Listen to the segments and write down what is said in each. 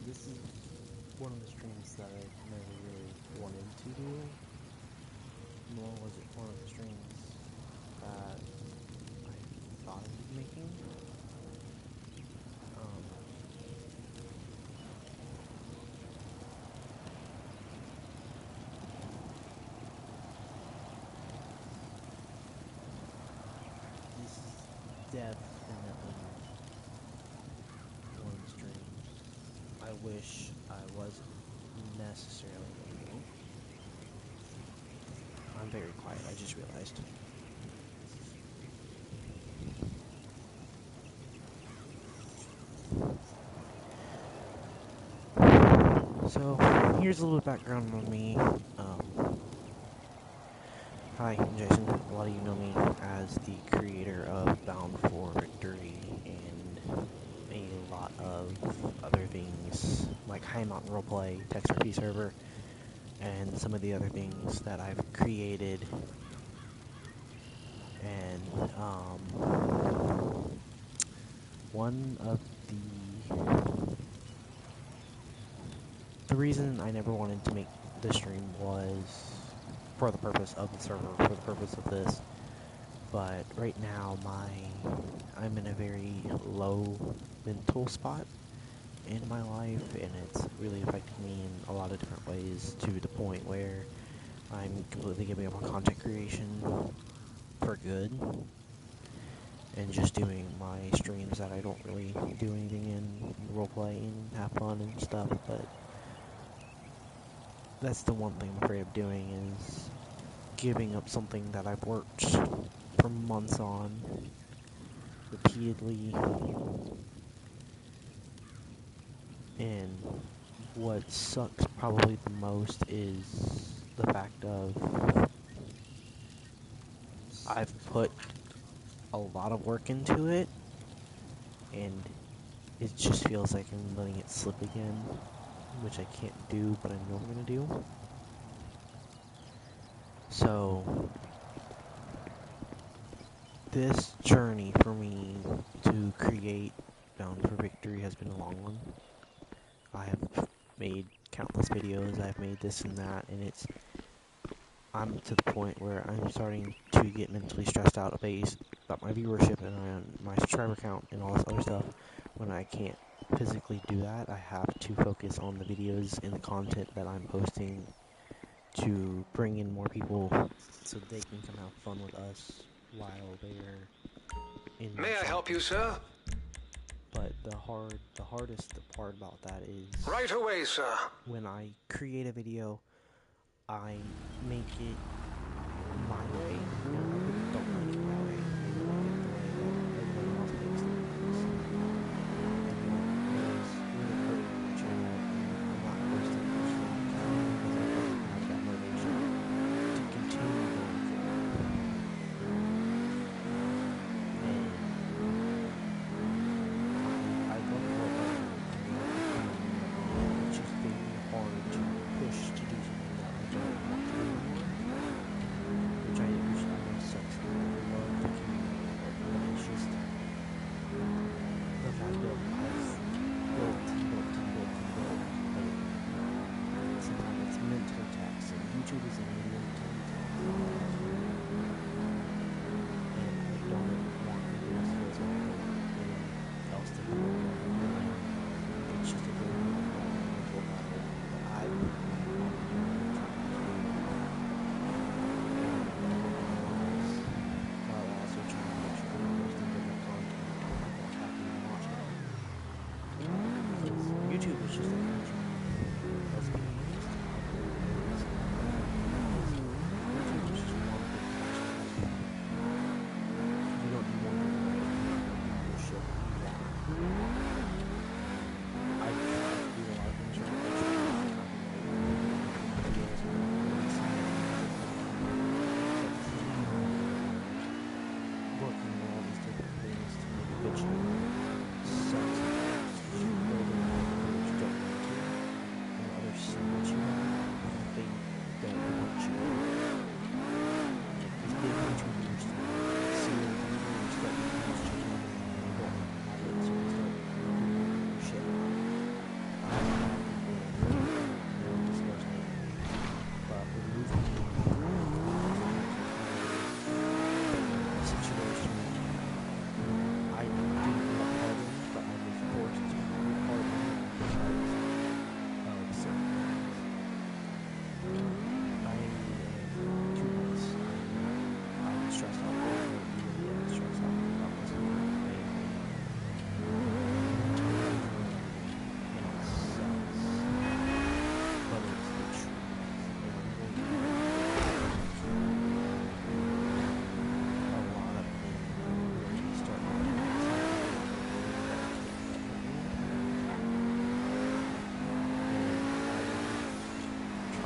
this is one of the streams that I never really wanted to do, nor was it one of the streams that I thought I would be making. This is definitely one of the streams I wish I wasn't necessarily making. I'm very quiet, I just realized. So, here's a little background on me. Hi, I'm Jason. A lot of you know me as the creator of Bound for Victory and a lot of other things like High Mountain Roleplay, TextRP server, and some of the other things that I've created. And one of the reason I never wanted to make the stream was for the purpose of the server, for the purpose of this. But right now, I'm in a very low mental spot in my life, and it's really affecting me in a lot of different ways, to the point where I'm completely giving up on content creation for good, and just doing my streams that I don't really do anything in, roleplay and have fun and stuff. But that's the one thing I'm afraid of doing, is giving up something that I've worked for months on, repeatedly. And what sucks probably the most is the fact of I've put a lot of work into it, and it just feels like I'm letting it slip again, which I can't do, but I know I'm gonna do. So this journey for me to create Bound for Victory has been a long one. I have made countless videos, I've made this and that, and I'm to the point where I'm starting to get mentally stressed out about my viewership and my subscriber count and all this other stuff. When I can't physically do that, I have to focus on the videos and the content that I'm posting to bring in more people so they can come have fun with us while they're in. May I help you, sir? But the hardest part about that is right away, sir. When I create a video, I make it my way, and other people don't like it my way. They like it the way that everybody else makes their videos. And that is really hurting my channel, and I'm not posting much of that because I don't have that motivation to continue going forward. And I love roleplay, and it's just very hard to push to do something that I don't want to do anymore. Which I know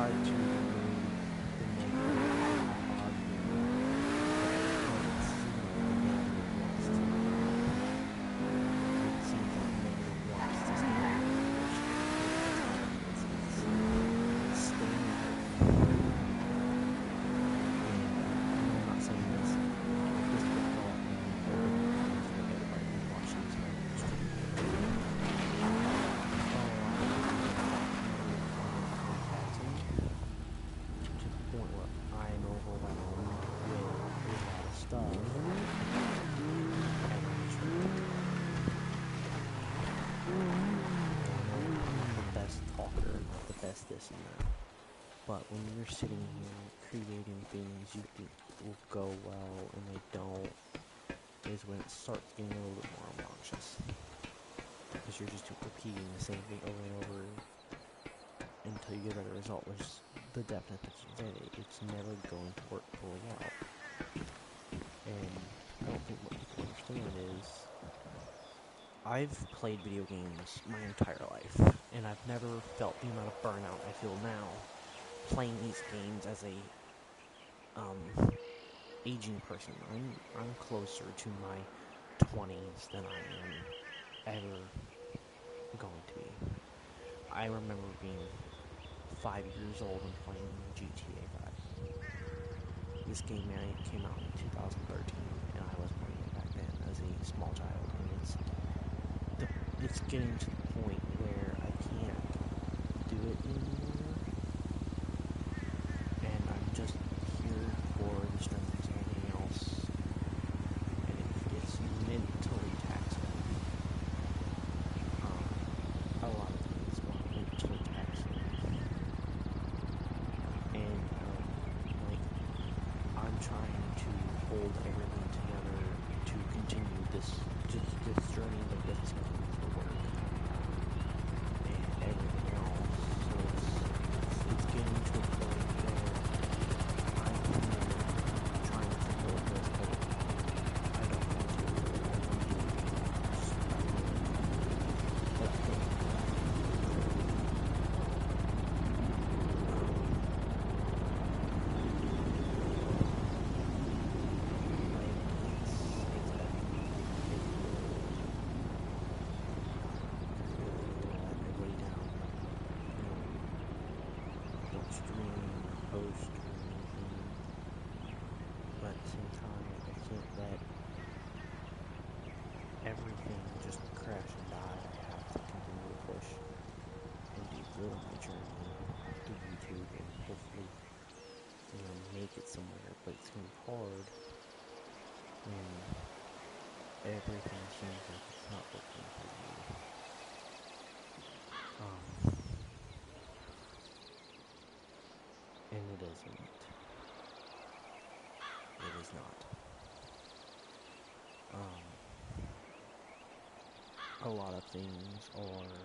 tried to remove the negative positive, but it seems like the negative wants to. It seems like the negative wants to stay in the it's staying there. And I'm not saying this would help me open everybody who's watching this stream. To the point where I'm overwhelmed with a lot of stuff, and I'm sure I'm not the best talker, not the best this and that, but when you're sitting here creating things you think will go well and they don't, is when it starts getting a little bit more obnoxious, because you're just repeating the same thing over and over until you get a better result, which is the definition that it's never going to work fully out. And I don't think what people understand is I've played video games my entire life, and I've never felt the amount of burnout I feel now playing these games as a aging person. I'm closer to my 20s than I am ever going to be. I remember being 5 years old and playing GTA 5. This game came out in 2013, and I was playing it back then as a small child, and it's getting to the point where I can't do it anymore, and I'm just here for the streams and everything else, and it's mentally taxing. A lot of things are mentally taxing, and like I'm trying to hold everything together to continue this journey that gets me to work and everything else. So it's getting to a point where I'm trying to build this, but I don't want to. That's the everything just crash and die. I have to continue to push and be good on my journey through YouTube and hopefully, make it somewhere. But it's gonna be hard when everything seems like it's not working for you. And it isn't. It is not. A lot of things are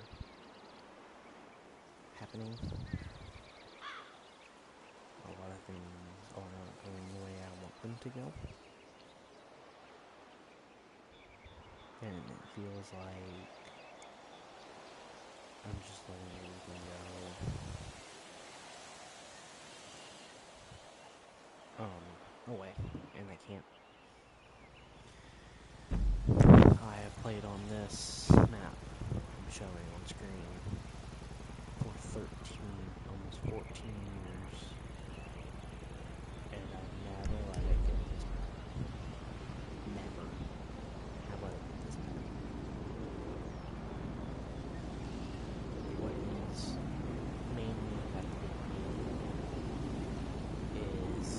happening. A lot of things are not going the way I want them to go. And it feels like I'm just letting everything go away, and I can't. I have played on this map I'm showing on screen for 13, almost 14 years, and I've never let it get this bad. Never have let it get this bad. What is mainly affecting me is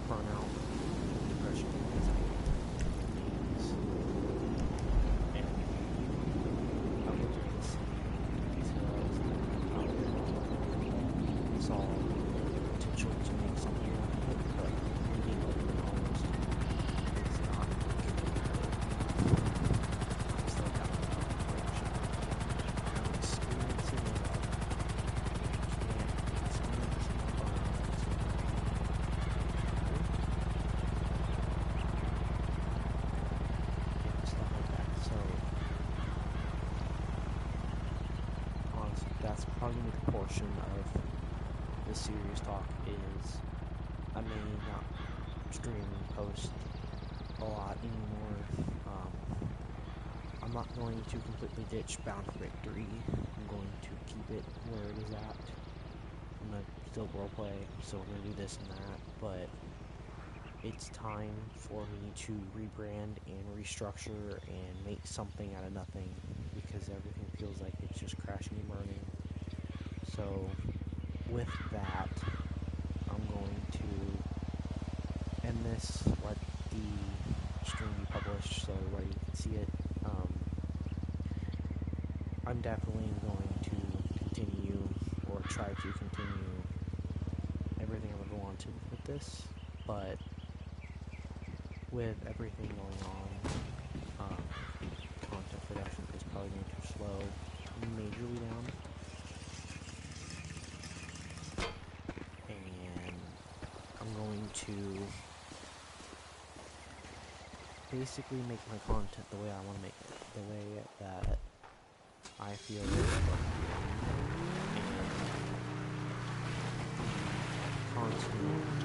burnout, depression, anxiety, things. And I will do this probably gonna be the portion of the serious talk is I may not stream and post a lot anymore. I'm not going to completely ditch Bound for Victory. I'm going to keep it where it is at. I'm gonna still roleplay, I'm still gonna do this and that, but it's time for me to rebrand and restructure and make something out of nothing because everything feels like it's just crashing and burning. So with that, I'm going to end this, let the stream be published so everybody can see it. I'm definitely going to continue, or try to continue, everything I've ever wanted with this, but with everything going on, content production is probably going to slow majorly down, and I'm going to basically make my content the way I want to make it, the way that I feel is appropriate, and constant